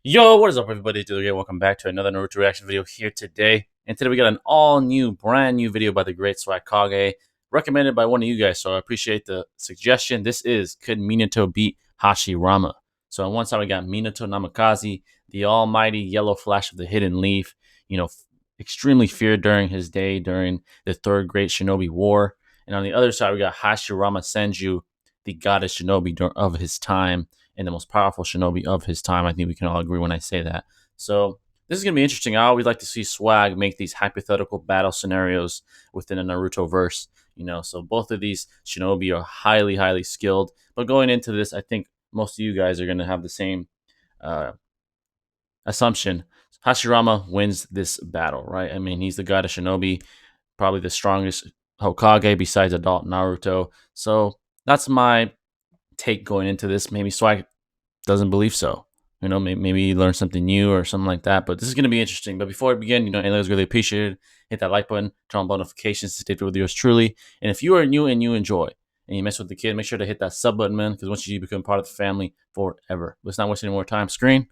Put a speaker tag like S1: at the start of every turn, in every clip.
S1: Yo, what is up, everybody? Welcome back to another Naruto reaction video here today. And today we got an all-new, brand-new video by the great Swagkage, recommended by one of you guys, so I appreciate the suggestion. This is, could Minato beat Hashirama? So on one side we got Minato Namikaze, the almighty yellow flash of the hidden leaf, extremely feared during his day during the Third Great Shinobi War. And on the other side we got Hashirama Senju, the goddess shinobi of his time, and the most powerful shinobi of his time. I think we can all agree when I say that. So this is going to be interesting. I always like to see Swag make these hypothetical battle scenarios within a Naruto verse. So both of these shinobi are highly, highly skilled. But going into this, I think most of you guys are going to have the same assumption. Hashirama wins this battle, right? I mean, he's the god of shinobi, probably the strongest Hokage besides adult Naruto. So that's my take going into this. Maybe Swag doesn't believe so. Maybe he learned something new or something like that. But this is going to be interesting. But before we begin, anyways, really appreciate it. Hit that like button, turn on notifications to stay with yours truly. And if you are new and you enjoy and you mess with the kid, make sure to hit that sub button, man, because once you become part of the family forever. Let's not waste any more time. Screen.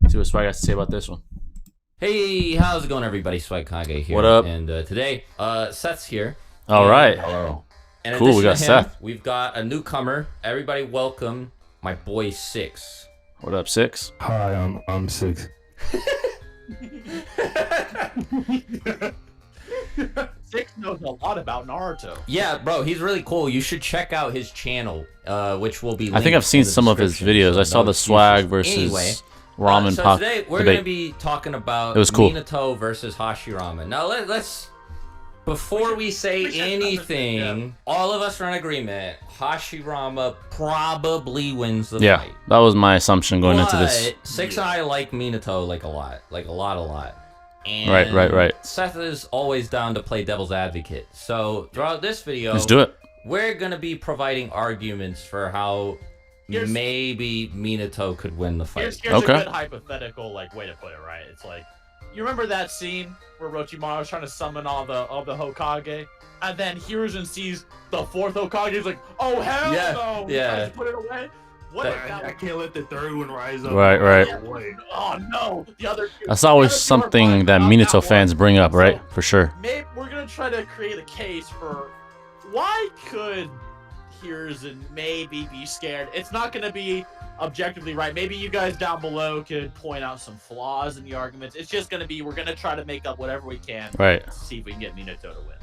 S1: See what Swag has to say about this one.
S2: Hey, how's it going, everybody? Swagkage here.
S1: What up?
S2: And today, Seth's here.
S1: All right.
S2: Hello. And
S1: cool, we got Seth.
S2: We've got a newcomer. Everybody welcome my boy Six.
S1: What up, Six?
S3: Hi, I'm Six.
S4: Six knows a lot about Naruto.
S2: Yeah, bro, he's really cool. You should check out his channel, which will be.
S1: I think I've seen some of his videos. I saw the Swag versus Ramen Pop.
S2: So today we're
S1: debate.
S2: gonna be talking about
S1: it was cool.
S2: Minato versus Hashirama. Now let's. Before we say anything, all of us are in agreement. Hashirama probably wins the fight.
S1: That was my assumption going into this.
S2: Six and I like Minato like a lot. And
S1: right.
S2: Seth is always down to play devil's advocate. So throughout this video,
S1: let's do it. We're
S2: gonna be providing arguments for how maybe Minato could win the fight.
S4: Here's a good hypothetical way to put it, right? It's like, you remember that scene where Orochimaru was trying to summon all the Hokage, and then Hiruzen sees the fourth Hokage. He's like, "Oh hell no!"
S2: Yeah.
S4: Put it away.
S3: I can't let the third one rise up.
S1: Right.
S4: Oh no, the other.
S1: That's always something that Minato fans bring up, right? For sure.
S4: Maybe we're gonna try to create a case for why could Hiruzen maybe be scared. It's not gonna be objectively right. Maybe you guys down below could point out some flaws in the arguments. It's just gonna be, we're gonna try to make up whatever we can.
S1: Right.
S4: See if we can get Minato to win.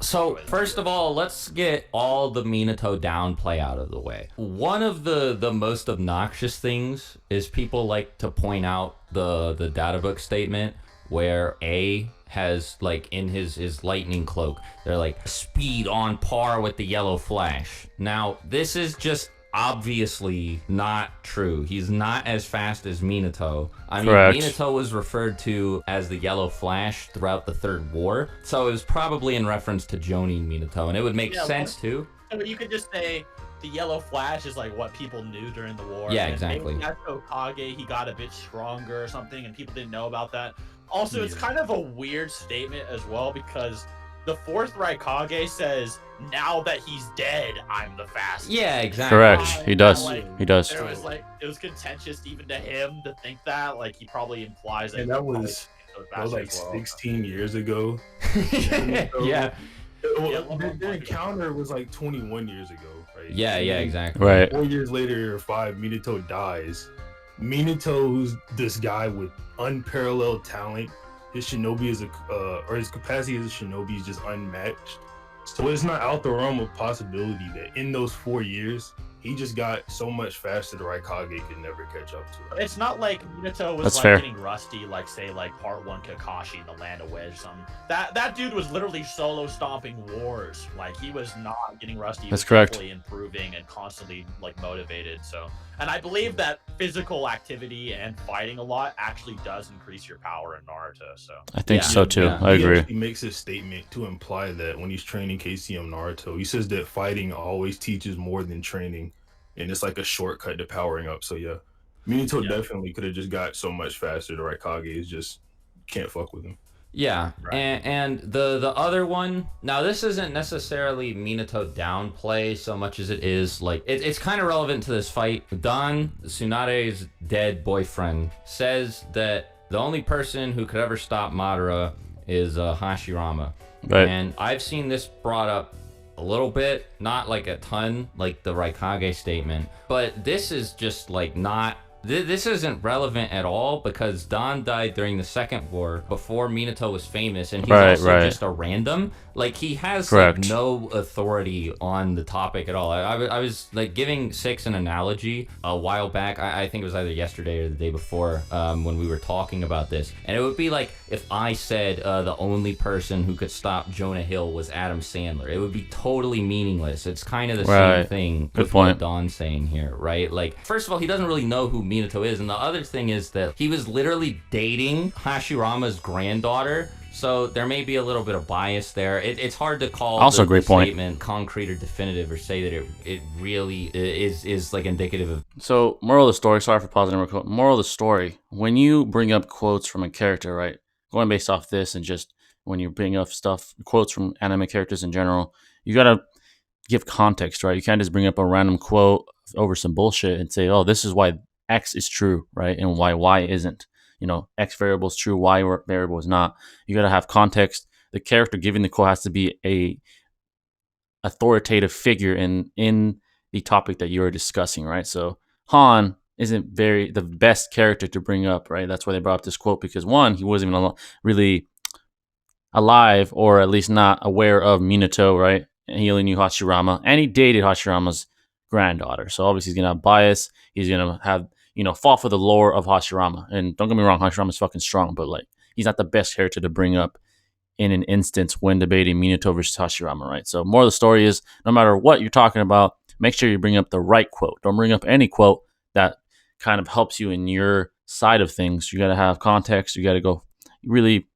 S2: So first of all, let's get all the Minato downplay out of the way. One of the most obnoxious things is people like to point out the data book statement where A has, in his lightning cloak, they're like speed on par with the yellow flash. Now this is just obviously not true. He's not as fast as Minato. I mean, Minato was referred to as the Yellow Flash throughout the Third War, so it was probably in reference to Jonin Minato, and it would make sense too.
S4: So you could just say the Yellow Flash is what people knew during the war.
S2: Yeah, exactly.
S4: Maybe that's Hokage, he got a bit stronger or something, and people didn't know about that. Also, it's kind of a weird statement as well, because the fourth Raikage says, now that he's dead, I'm the fastest.
S2: Yeah, exactly.
S1: Correct. He does. He does.
S4: It was contentious even to him to think that. He probably implies that.
S3: And that was 16 years ago.
S2: Yeah.
S3: Their encounter was 21 years ago, right?
S2: Yeah, exactly.
S1: Right.
S3: 4 years later, or 5, Minato dies. Minato's this guy with unparalleled talent. His shinobi is or his capacity as a shinobi is just unmatched. So it's not out the realm of possibility that in those 4 years, he just got so much faster the Raikage could never catch up to him.
S4: It's not like Minato was getting rusty, say part 1 Kakashi in the Land of Wedge or something. That dude was literally solo stomping wars. He was not getting rusty. He was constantly improving and constantly motivated. So, and I believe that physical activity and fighting a lot actually does increase your power in Naruto. So
S1: I think so too. Yeah. I agree.
S3: He makes a statement to imply that when he's training KCM Naruto, he says that fighting always teaches more than training. And it's a shortcut to powering up. So yeah, Minato definitely could have just got so much faster. The Raikage just can't fuck with him.
S2: Yeah,
S4: Right.
S2: and the other one, now this isn't necessarily Minato downplay so much as it is like it's kind of relevant to this fight. Don, Tsunade's dead boyfriend, says that the only person who could ever stop Madara is Hashirama.
S1: Right.
S2: And I've seen this brought up a little bit, not like a ton, like the Raikage statement, but this is just like not. This isn't relevant at all because Don died during the Second War before Minato was famous, and he's also just a random. Like, he has like no authority on the topic at all. I was like giving Six an analogy a while back. I think it was either yesterday or the day before when we were talking about this, and it would be like if I said the only person who could stop Jonah Hill was Adam Sandler. It would be totally meaningless. It's kind of the same thing with what Don's saying here, right? Like, first of all, he doesn't really know who Minato is, and the other thing is that he was literally dating Hashirama's granddaughter, so there may be a little bit of bias there. It's hard to call
S1: also the
S2: statement concrete or definitive, or say that it really is like indicative of.
S1: So, moral of the story, sorry for pausing. Moral of the story, when you bring up quotes from a character, right, going based off this, and just when you bring up quotes from anime characters in general, you gotta give context, right? You can't just bring up a random quote over some bullshit and say, oh, this is why X is true, right? And why Y isn't. You know, X variable is true, Y variable is not. You got to have context. The character giving the quote has to be a authoritative figure in the topic that you're discussing, right? So Han isn't the best character to bring up, right? That's why they brought up this quote, because one, he wasn't even really alive, or at least not aware of Minato, right? And he only knew Hashirama, and he dated Hashirama's granddaughter. So obviously he's gonna have bias. He's gonna have, fall for the lore of Hashirama. And don't get me wrong, Hashirama's fucking strong, but like, he's not the best character to bring up in an instance when debating Minato versus Hashirama, right? So more of the story is, no matter what you're talking about, make sure you bring up the right quote. Don't bring up any quote that kind of helps you in your side of things. You got to have context. You got to go really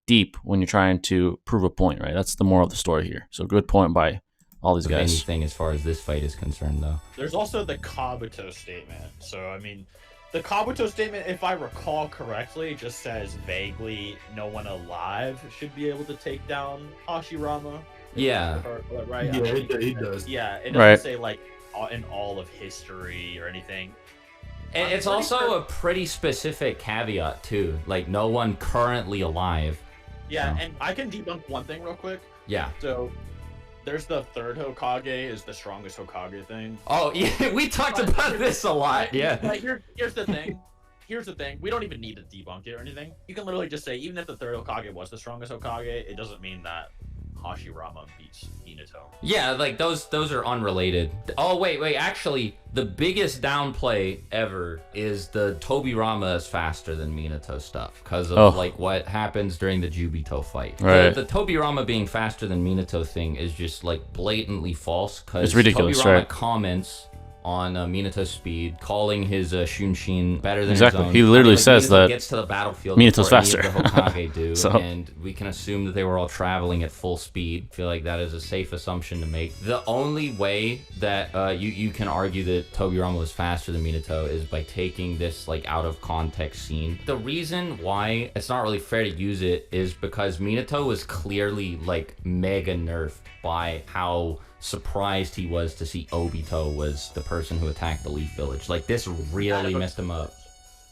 S1: deep when you're trying to prove a point, right? That's the moral of the story here. So good point by all these guys.
S2: Anything as far as this fight is concerned, though.
S4: There's also the Kabuto statement. So, I mean, the Kabuto statement, if I recall correctly, just says vaguely, no one alive should be able to take down Hashirama.
S2: Yeah.
S4: Right?
S3: Yeah, it does.
S4: Yeah, it doesn't say, like, in all of history or anything.
S2: And it's also a pretty specific caveat, too. Like, no one currently alive.
S4: Yeah, and I can debunk one thing real quick.
S2: Yeah.
S4: So, there's the third Hokage is the strongest Hokage thing.
S2: Oh, yeah, we talked about this a lot, yeah.
S4: Like, here's the thing. Here's the thing. We don't even need to debunk it or anything. You can literally just say, even if the third Hokage was the strongest Hokage, it doesn't mean that Hashirama beats Minato.
S2: Yeah, like, those are unrelated. Oh, wait, actually, the biggest downplay ever is the Tobirama is faster than Minato stuff, because of, like, what happens during the Jubito fight.
S1: Right.
S2: The Tobirama being faster than Minato thing is just, like, blatantly false, because
S1: it's ridiculous,
S2: Tobirama
S1: right?
S2: comments on Minato's speed, calling his Shunshin better than
S1: exactly.
S2: his own.
S1: He literally says
S2: Minato
S1: that
S2: gets to the battlefield
S1: Minato's faster.
S2: The Hokage do,
S1: So.
S2: and we can assume that they were all traveling at full speed. I feel like that is a safe assumption to make. The only way that you can argue that Tobirama was faster than Minato is by taking this like out of context scene. The reason why it's not really fair to use it is because Minato was clearly like mega nerfed by how surprised he was to see Obito was the person who attacked the Leaf Village. Like, this really messed him up.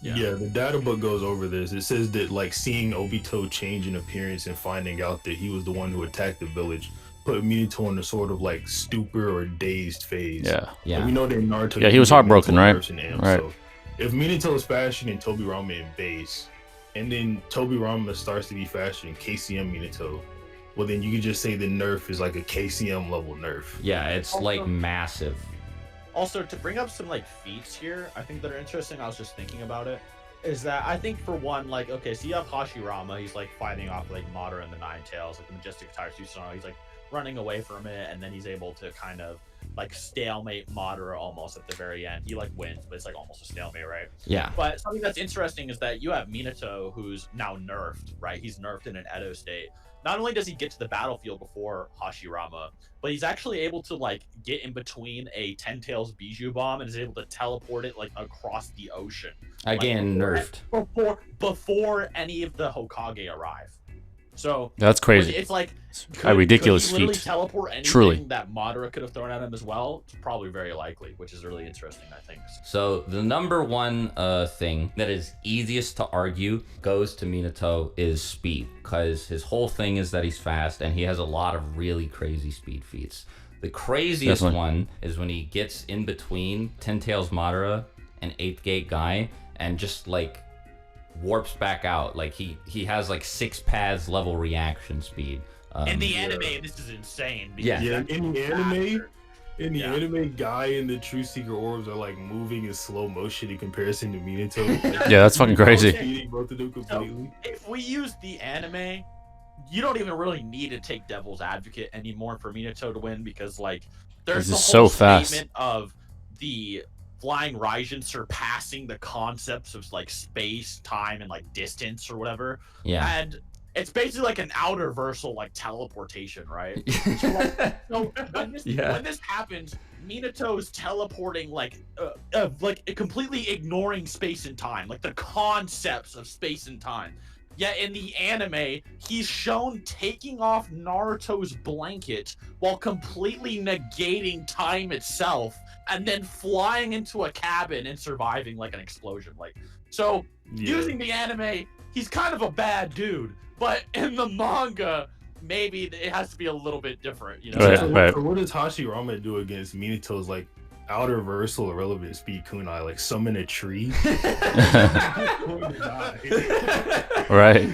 S3: Yeah, the data book goes over this. It says that like seeing Obito change in appearance and finding out that he was the one who attacked the village put Minato in a sort of like stupor or dazed phase.
S2: Yeah.
S3: And we know that Naruto.
S1: Yeah, he was heartbroken, right?
S3: Right. So if Minato is faster than Tobirama in base, and then Tobirama starts to be faster than KCM Minato, well, then you can just say the nerf is like a KCM level nerf.
S2: Yeah, it's
S4: also,
S2: like massive.
S4: Also, to bring up some like feats here, I think that are interesting. I was just thinking about it. Is that I think for one, like, okay, so you have Hashirama, he's like fighting off like Madara and the Nine Tails, like the Majestic Tire Susanoo. He's like running away from it, and then he's able to kind of like stalemate Madara almost at the very end. He like wins, but it's like almost a stalemate, right?
S2: Yeah.
S4: But something that's interesting is that you have Minato, who's now nerfed, right? He's nerfed in an Edo state. Not only does he get to the battlefield before Hashirama, but he's actually able to like get in between a Ten Tails Bijou bomb and is able to teleport it like across the ocean.
S2: Again,
S4: like,
S2: nerfed.
S4: Before any of the Hokage arrive. So
S1: that's crazy.
S4: It's like
S1: a ridiculous
S4: could he literally
S1: feat.
S4: teleport anything
S1: Truly.
S4: that Madara could have thrown at him as well? It's probably very likely, which is really interesting, I think.
S2: So the number one thing that is easiest to argue goes to Minato is speed, because his whole thing is that he's fast and he has a lot of really crazy speed feats. The craziest one is when he gets in between Ten Tails Madara and 8th Gate Guy and just like warps back out. Like he has like 6 paths level reaction speed.
S4: In the anime, this is insane.
S3: Yeah, in the anime, Guy and the True Seeker orbs are like moving in slow motion in comparison to Minato.
S1: Yeah, that's fucking crazy.
S3: Both of them completely.
S4: So, if we use the anime, you don't even really need to take Devil's Advocate anymore for Minato to win, because like there's the whole statement of the Flying Raijin surpassing the concepts of like space, time, and like distance or whatever.
S2: Yeah.
S4: And it's basically like an outer versal like teleportation, right? So when this happens, Minato's teleporting like completely ignoring space and time, like the concepts of space and time. Yet in the anime, he's shown taking off Naruto's blanket while completely negating time itself, and then flying into a cabin and surviving like an explosion. Like, so using the anime, he's kind of a bad dude, but in the manga, maybe it has to be a little bit different, you know?
S3: So what does Hashirama do against Minato's like outer versal irrelevant speed kunai, like summon a tree?
S1: Right.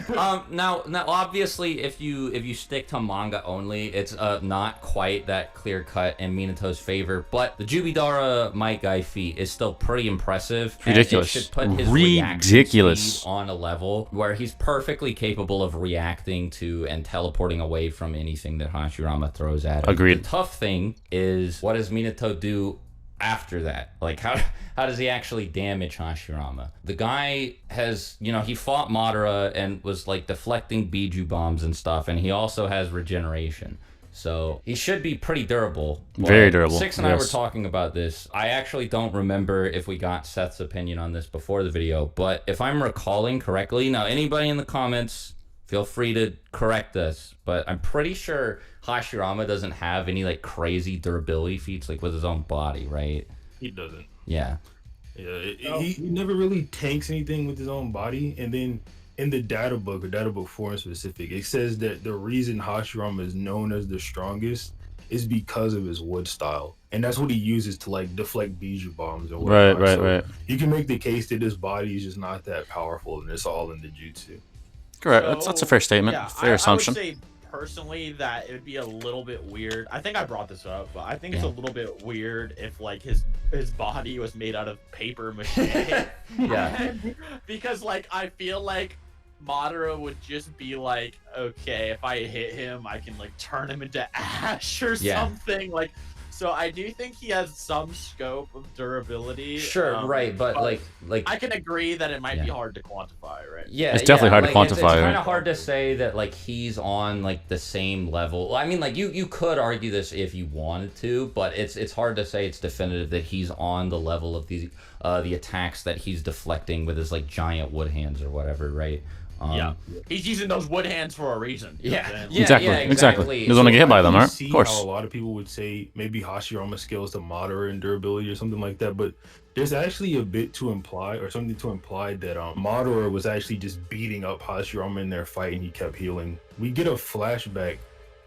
S2: Now obviously if you stick to manga only, it's not quite that clear cut in Minato's favor, but the Jubidara Might Guy feat is still pretty impressive.
S1: Ridiculous.
S2: And it should put his
S1: ridiculous
S2: speed on a level where he's perfectly capable of reacting to and teleporting away from anything that Hashirama throws at him.
S1: Agreed.
S2: The tough thing is, what does Minato do after that? Like, how does he actually damage Hashirama? The guy has, you know, he fought Madara and was like deflecting Biju bombs and stuff, and he also has regeneration, so he should be pretty durable.
S1: Very durable.
S2: Six and I were talking about this. I actually don't remember if we got Seth's opinion on this before the video, but if I'm recalling correctly, now anybody in the comments, feel free to correct us, but I'm pretty sure Hashirama doesn't have any like crazy durability feats like with his own body, right?
S3: He doesn't.
S2: Yeah.
S3: Yeah, he never really tanks anything with his own body. And then in the data book, or data book 4 in specific, it says that the reason Hashirama is known as the strongest is because of his wood style. And that's what he uses to like deflect Biju bombs and whatnot.
S1: Right.
S3: You can make the case that his body is just not that powerful, and it's all in the jutsu.
S1: Correct. So, that's a fair statement.
S4: Yeah,
S1: fair assumption.
S4: I would say personally that it would be a little bit weird. I think I brought this up, but I think it's a little bit weird if like his body was made out of paper mache.
S2: Yeah.
S4: Because like I feel like Madara would just be like, okay, if I hit him, I can like turn him into ash or something. Like, so I do think he has some scope of durability.
S2: Sure, right, but like
S4: I can agree that it might be hard to quantify, right?
S1: Yeah, it's definitely hard to quantify.
S2: It's kind of hard to say that like he's on like the same level. I mean, like you could argue this if you wanted to, but it's hard to say it's definitive that he's on the level of these the attacks that he's deflecting with his like giant wood hands or whatever, right?
S4: He's using those wood hands for a reason.
S1: Exactly. He doesn't want to get hit by them, right? Of course.
S3: How a lot of people would say maybe Hashirama scales to Madara in durability or something like that, but there's actually a bit to imply, or something to imply, that Madara was actually just beating up Hashirama in their fight, and he kept healing. We get a flashback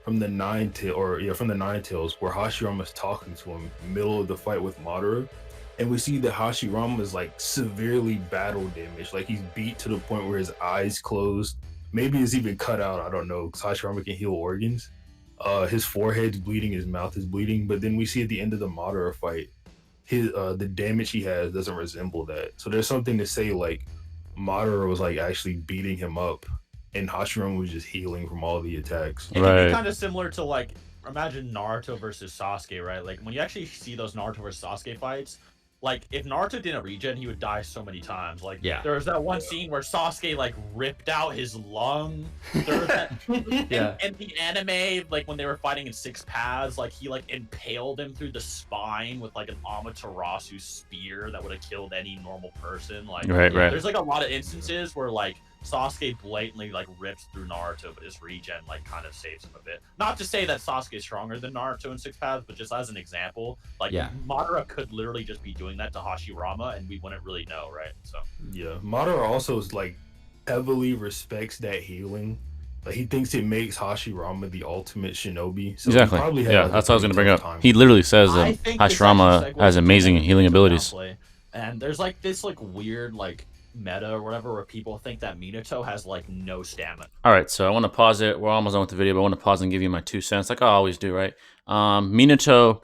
S3: from the Nine Tails where Hashirama's talking to him middle of the fight with Madara. And we see that Hashirama is like severely battle damaged. Like he's beat to the point where his eyes closed. Maybe it's even cut out. I don't know, because Hashirama can heal organs. His forehead's bleeding, his mouth is bleeding. But then we see at the end of the Madara fight, the damage he has doesn't resemble that. So there's something to say like Madara was like actually beating him up, and Hashirama was just healing from all the attacks.
S4: It can be kind of similar to like, imagine Naruto versus Sasuke, right? Like when you actually see those Naruto versus Sasuke fights, like if Naruto didn't regen, he would die so many times. Like there was that one scene where Sasuke like ripped out his lung. There was that and the anime, like when they were fighting in 6 paths, like he like impaled him through the spine with like an Amaterasu spear that would have killed any normal person. Like there's like a lot of instances where like Sasuke blatantly like rips through Naruto, but his regen like kind of saves him a bit. Not to say that Sasuke is stronger than Naruto in Six Paths, but just as an example, like Madara could literally just be doing that to Hashirama, and we wouldn't really know, right? So
S3: yeah, Madara also is like heavily respects that healing. Like he thinks it makes Hashirama the ultimate shinobi. So
S1: exactly. Yeah, that's what I was gonna bring up. He literally says that Hashirama has amazing healing abilities.
S4: And there's like this like weird like meta or whatever where people think that Minato has like no stamina.
S1: All right, so I want to pause it. We're almost done with the video, but I want to pause and give you my 2 cents, like I always do, right? Minato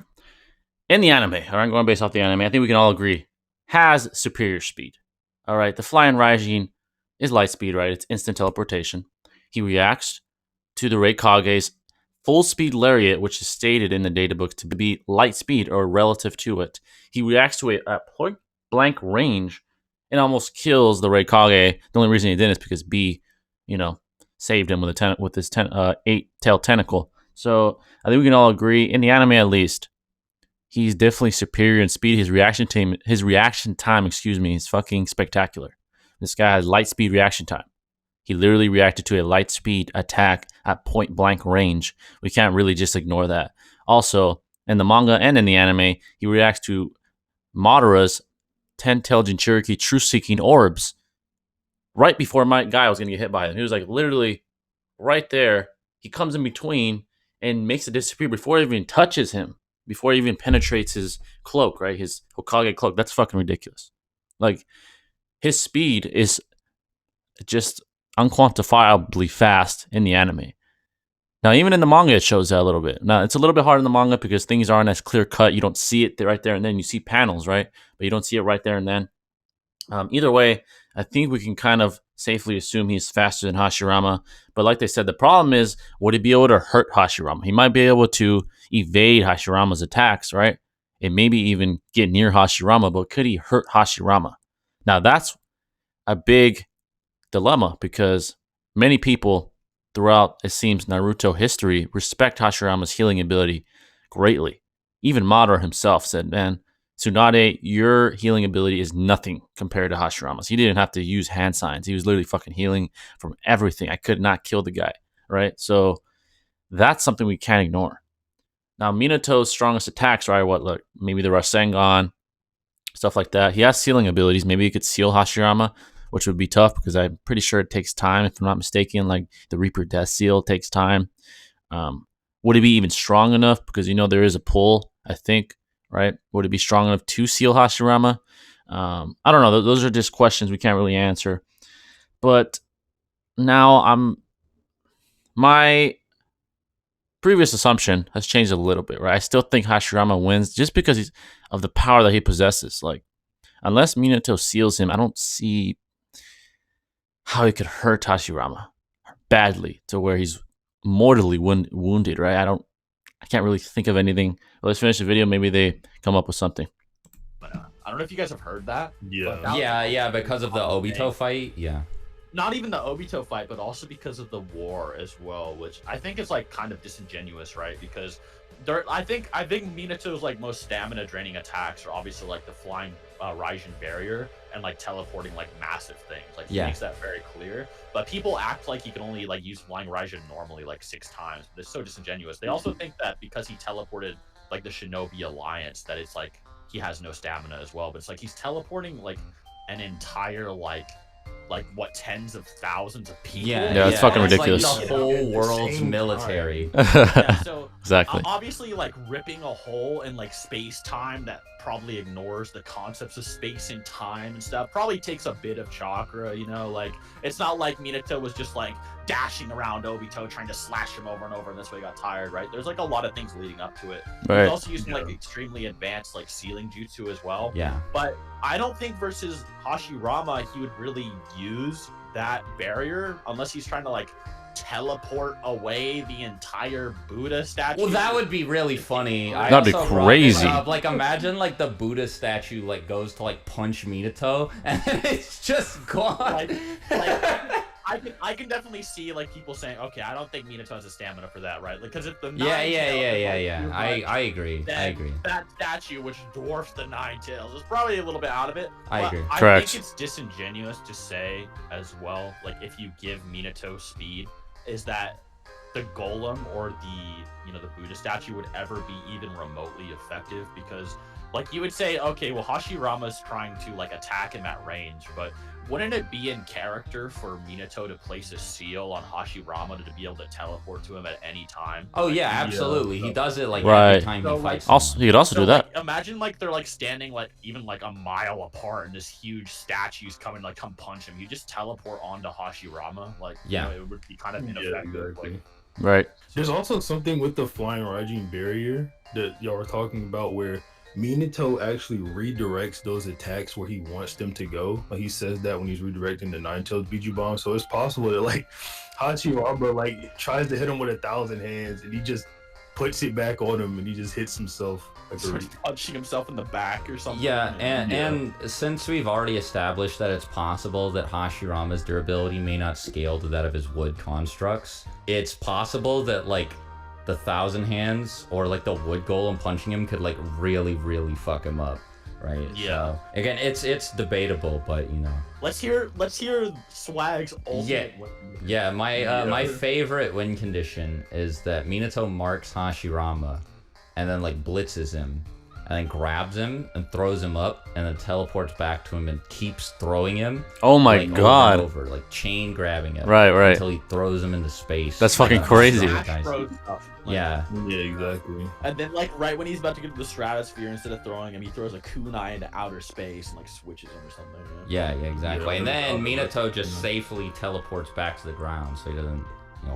S1: in the anime, all right, I'm going based off the anime. I think we can all agree has superior speed. All right, the flying Raijin is light speed, right? It's instant teleportation. He reacts to the Raikage's full speed lariat, which is stated in the databook to be light speed or relative to it. He reacts to it at point blank range and almost kills the Raikage. The only reason he didn't is because B, saved him with his 8-tailed tentacle. So I think we can all agree, in the anime at least, he's definitely superior in speed. His reaction time, is fucking spectacular. This guy has light speed reaction time. He literally reacted to a light speed attack at point blank range. We can't really just ignore that. Also, in the manga and in the anime, he reacts to Madara's 10-tailed Jinchuriki truth-seeking orbs right before my guy was going to get hit by it. He was like literally right there. He comes in between and makes it disappear before it even touches him, before it even penetrates his cloak, right? His Hokage cloak. That's fucking ridiculous. Like, his speed is just unquantifiably fast in the anime. Now, even in the manga, it shows that a little bit. Now, it's a little bit hard in the manga because things aren't as clear cut. You don't see it right there and then. You see panels, right? But you don't see it right there and then. Either way, I think we can kind of safely assume he's faster than Hashirama. But like they said, the problem is, would he be able to hurt Hashirama? He might be able to evade Hashirama's attacks, right? And maybe even get near Hashirama, but could he hurt Hashirama? Now, that's a big dilemma because many people throughout, it seems, Naruto history respect Hashirama's healing ability greatly. Even Madara himself said, man, Tsunade, your healing ability is nothing compared to Hashirama's. He didn't have to use hand signs. He was literally fucking healing from everything. I could not kill the guy, right? So that's something we can't ignore. Now, Minato's strongest attacks, right? Look, maybe the Rasengan, stuff like that. He has sealing abilities. Maybe he could seal Hashirama, which would be tough because I'm pretty sure it takes time. If I'm not mistaken, like the Reaper Death Seal takes time. Would it be even strong enough? Because, there is a pull, I think, right? Would it be strong enough to seal Hashirama? I don't know. Those are just questions we can't really answer. But now my previous assumption has changed a little bit, right? I still think Hashirama wins just because of the power that he possesses. Like, unless Minato seals him, I don't see how he could hurt Hashirama badly to where he's mortally wounded, right? I can't really think of anything. Well, let's finish the video. Maybe they come up with something.
S4: But I don't know if you guys have heard that.
S2: Yeah, because of the Obito fight. Yeah.
S4: Not even the Obito fight, but also because of the war as well, which I think is like kind of disingenuous, right? Because I think Minato's like most stamina draining attacks are obviously like the flying Raijin barrier and like teleporting like massive things. Like he makes that very clear. But people act like he can only like use flying Raijin normally like 6 times. But it's so disingenuous. They also think that because he teleported like the Shinobi Alliance, that it's like he has no stamina as well. But it's like he's teleporting like an entire like what, tens of thousands of people.
S1: Yeah, it's fucking ridiculous.
S2: Like the whole world's military.
S4: So
S1: exactly.
S4: Obviously, like ripping a hole in like space time that probably ignores the concepts of space and time and stuff probably takes a bit of chakra. Like it's not like Minato was just like dashing around Obito trying to slash him over and over, and this way he got tired, right? There's like a lot of things leading up to it.
S1: Right.
S4: He's also using like extremely advanced like sealing jutsu as well.
S2: Yeah.
S4: But I don't think versus Hashirama he would really use that barrier unless he's trying to like teleport away the entire Buddha statue.
S2: Well, that would be really funny.
S1: That'd be crazy.
S2: Like, imagine like the Buddha statue like goes to like punch Minato and then it's just gone.
S4: I can definitely see like people saying, okay, I don't think Minato has the stamina for that, right? Like, because if the
S2: Yeah. I agree.
S4: then that statue, which dwarfs the 9 tails, is probably a little bit out of it.
S2: I agree.
S4: I think it's disingenuous to say as well, like if you give Minato speed, is that the golem or the Buddha statue would ever be even remotely effective, because like you would say, okay, well Hashirama's trying to like attack him at range, but wouldn't it be in character for Minato to place a seal on Hashirama to be able to teleport to him at any time?
S2: Oh yeah, absolutely. He does it like
S1: Right.
S2: every time he fights.
S1: Also, he could also do that.
S4: Like, imagine like they're like standing like even like a mile apart, and this huge statue's come punch him. You just teleport onto Hashirama, like
S2: yeah,
S4: it would be kind of ineffective.
S3: Exactly.
S4: Like,
S1: right.
S3: There's also something with the flying Raijin barrier that y'all were talking about where Minato actually redirects those attacks where he wants them to go. Like he says that when he's redirecting the 9-tailed Biju Bomb. So it's possible that like Hashirama like tries to hit him with 1,000 hands and he just puts it back on him and he just hits himself.
S4: Like punching himself in the back or something.
S2: Yeah, and since we've already established that it's possible that Hashirama's durability may not scale to that of his wood constructs, it's possible that like the 1,000 hands or like the wood golem punching him could like really fuck him up, right?
S4: Yeah.
S2: So, again, it's debatable, but you know.
S4: Let's hear Swag's ultimate win.
S2: Yeah, my favorite win condition is that Minato marks Hashirama and then like blitzes him and then grabs him and throws him up and then teleports back to him and keeps throwing him.
S1: Oh my
S2: like,
S1: god.
S2: over, like chain grabbing him.
S1: Right.
S2: Until he throws him into space.
S1: That's fucking crazy.
S2: Yeah.
S3: Yeah, exactly.
S4: And then like right when he's about to get to the stratosphere, instead of throwing him, he throws a kunai into outer space and like switches him or something.
S2: Yeah, exactly.
S3: Yeah,
S2: and then
S3: probably
S2: Minato just safely teleports back to the ground so he doesn't,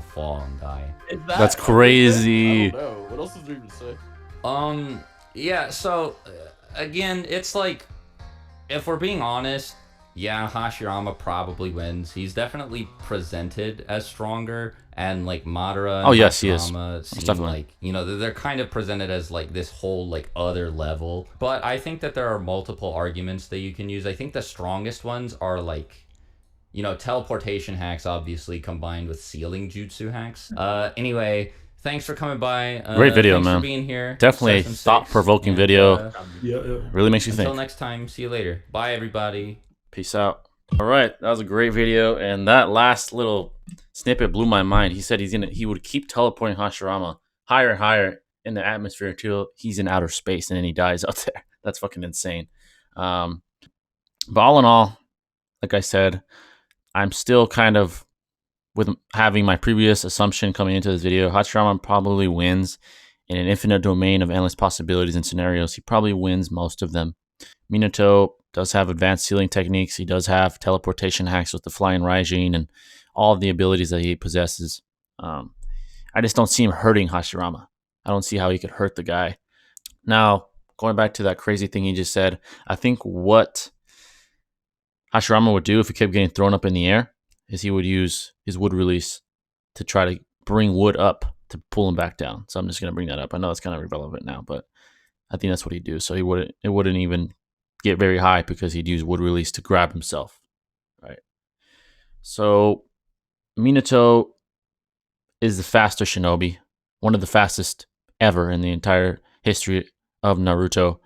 S2: fall and die.
S1: That's crazy.
S4: I don't know. What else is there to say?
S2: Yeah, so again, it's like, if we're being honest, yeah, Hashirama probably wins. He's definitely presented as stronger, and like Madara and
S1: yes, he is.
S2: seem
S1: Definitely.
S2: like, they're kind of presented as like this whole like other level. But I think that there are multiple arguments that you can use. I think the strongest ones are like, teleportation hacks, obviously, combined with sealing jutsu hacks. Anyway, thanks for coming by.
S1: Great video,
S2: thanks
S1: man.
S2: For being here.
S1: Definitely thought-provoking video. Really makes you think.
S2: Until next time, see you later. Bye, everybody.
S1: Peace out. All right, that was a great video, and that last little snippet blew my mind. He said he would keep teleporting Hashirama higher and higher in the atmosphere until he's in outer space, and then he dies out there. That's fucking insane. But all in all, like I said, I'm still kind of with having my previous assumption coming into this video. Hashirama probably wins in an infinite domain of endless possibilities and scenarios. He probably wins most of them. Minato does have advanced sealing techniques. He does have teleportation hacks with the flying Raijin and all of the abilities that he possesses. I just don't see him hurting Hashirama. I don't see how he could hurt the guy. Now, going back to that crazy thing he just said, I think what Hashirama would do if he kept getting thrown up in the air is he would use his wood release to try to bring wood up to pull him back down. So I'm just going to bring that up. I know it's kind of irrelevant now, but I think that's what he'd do. So it wouldn't even get very high because he'd use wood release to grab himself, right? So Minato is the fastest shinobi, one of the fastest ever in the entire history of Naruto.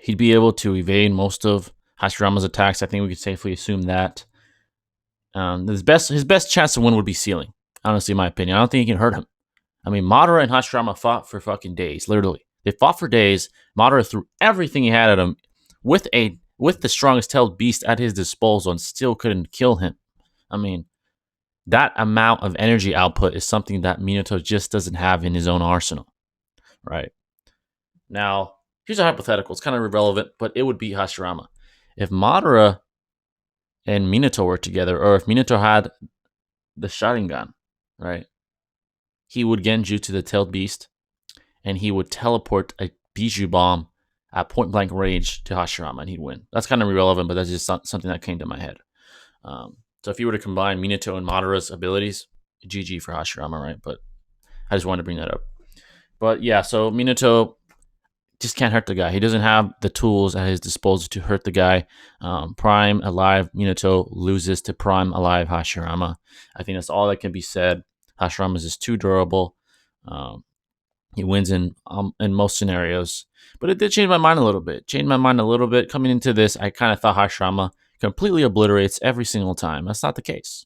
S1: He'd be able to evade most of Hashirama's attacks. I think we could safely assume that. His best chance to win would be sealing, honestly, in my opinion. I don't think he can hurt him. I mean, Madara and Hashirama fought for fucking days, literally. They fought for days. Madara threw everything he had at him with the strongest tailed beast at his disposal and still couldn't kill him. I mean, that amount of energy output is something that Minato just doesn't have in his own arsenal, right? Now, here's a hypothetical. It's kind of irrelevant, but it would be Hashirama. If Madara and Minato were together, or if Minato had the Sharingan, right, he would Genjutsu the tailed beast, and he would teleport a Biju bomb at point blank range to Hashirama, and he'd win. That's kind of irrelevant, but that's just something that came to my head. So if you were to combine Minato and Madara's abilities, GG for Hashirama, right? But I just wanted to bring that up. But yeah, so Minato just can't hurt the guy. He doesn't have the tools at his disposal to hurt the guy. Prime alive Minato loses to Prime alive Hashirama. I think that's all that can be said. Hashirama is just too durable. He wins in most scenarios. But it did change my mind a little bit. Coming into this, I kind of thought Hashirama completely obliterates every single time. That's not the case.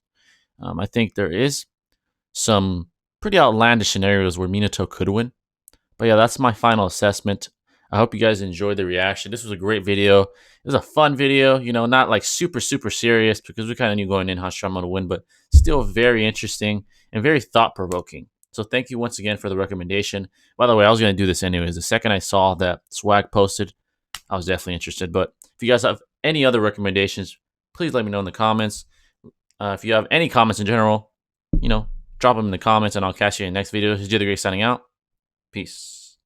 S1: I think there is some pretty outlandish scenarios where Minato could win. But yeah, that's my final assessment. I hope you guys enjoyed the reaction. This was a great video. It was a fun video, you know, not like super serious, because we kind of knew going in Hashirama to win, but still very interesting and very thought-provoking. So thank you once again for the recommendation. By the way, I was going to do this anyways. The second I saw that Swag posted, I was definitely interested. But if you guys have any other recommendations, please let me know in the comments. If you have any comments in general, you know, drop them in the comments, and I'll catch you in the next video. This is Jay the Great signing out. Peace.